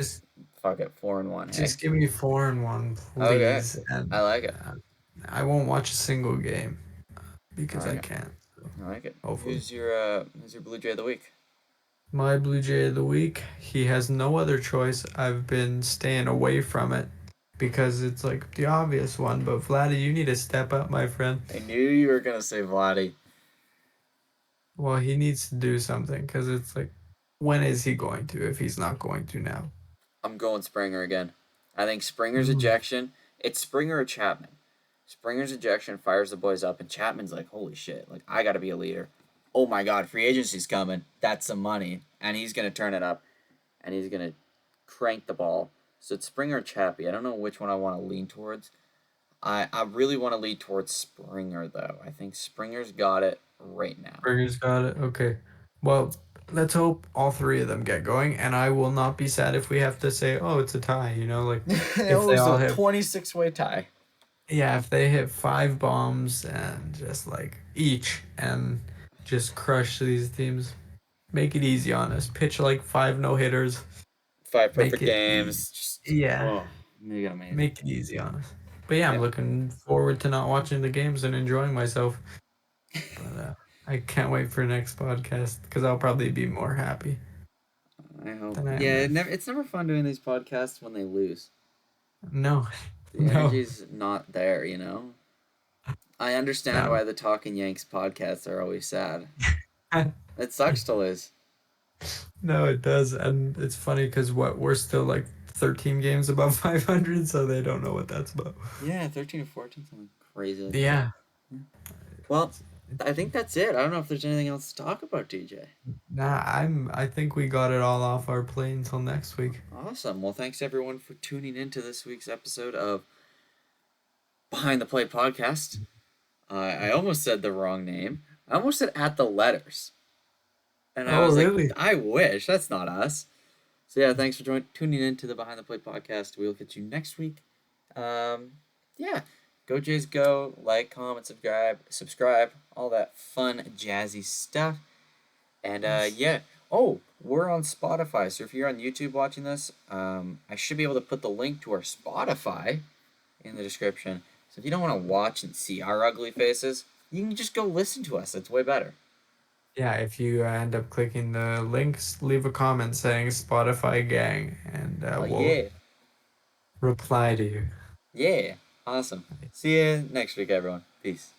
fuck it 4-1. Hey, just give me 4-1, okay, please. And I like it. uh, I won't watch a single game I because like I it. can't. So I like it. hopefully. Who's your Blue Jay of the week? My Blue Jay of the week, he has no other choice. I've been staying away from it because it's like the obvious one. But Vladdy, you need to step up, my friend. I knew you were gonna say Vladdy. Well, he needs to do something because it's like, when is he going to if he's not going to now? I'm going Springer again. I think Springer's Mm. ejection. It's Springer or Chapman. Springer's ejection fires the boys up, and Chapman's like, holy shit, like, I gotta be a leader. Oh my god, free agency's coming. That's some money. And he's gonna turn it up, and he's gonna crank the ball. So it's Springer or Chappie. I don't know which one I want to lean towards. I really want to lean towards Springer, though. I think Springer's got it right now. Springer's got it. Okay. Well, let's hope all three of them get going, and I will not be sad if we have to say, "Oh, it's a tie." You know, like It if they was all a hit, 26-way tie. yeah, if they hit 5 bombs and just like each and just crush these teams, make it easy on us. Pitch like 5 no hitters. 5 Make perfect it easy. games. Just, Yeah, oh, mega amazing. make it easy on us. But yeah, I'm Yeah, looking forward to not watching the games and enjoying myself. But I can't wait for next podcast because I'll probably be more happy I hope. than I am Yeah, now. it's never fun doing these podcasts when they lose. No, The no. energy's not there, you know? I understand No. why the Talking Yanks podcasts are always sad. It sucks to lose. No, it does. And it's funny because we're still like 13 games above 500, so they don't know what that's about. Yeah, 13 or 14, something crazy like that. Yeah. Yeah. Well, I think that's it. I don't know if there's anything else to talk about, DJ. Nah, I think we got it all off our plate until next week. Awesome. Well, thanks everyone for tuning in to this week's episode of Behind the Plate podcast. I almost said the wrong name. I almost said At the Letters. And I Oh, was like, really? I wish. That's not us. So, yeah, thanks for tuning in to the Behind the Plate podcast. We'll catch you next week. Yeah. Go Jays go. Like, comment, subscribe. All that fun, jazzy stuff. And, yeah. Oh, we're on Spotify. So if you're on YouTube watching this, I should be able to put the link to our Spotify in the description. So if you don't want to watch and see our ugly faces, you can just go listen to us. It's way better. Yeah, if you end up clicking the links, leave a comment saying Spotify gang, and Oh, we'll yeah. reply to you. Yeah. Awesome. See you next week, everyone. Peace.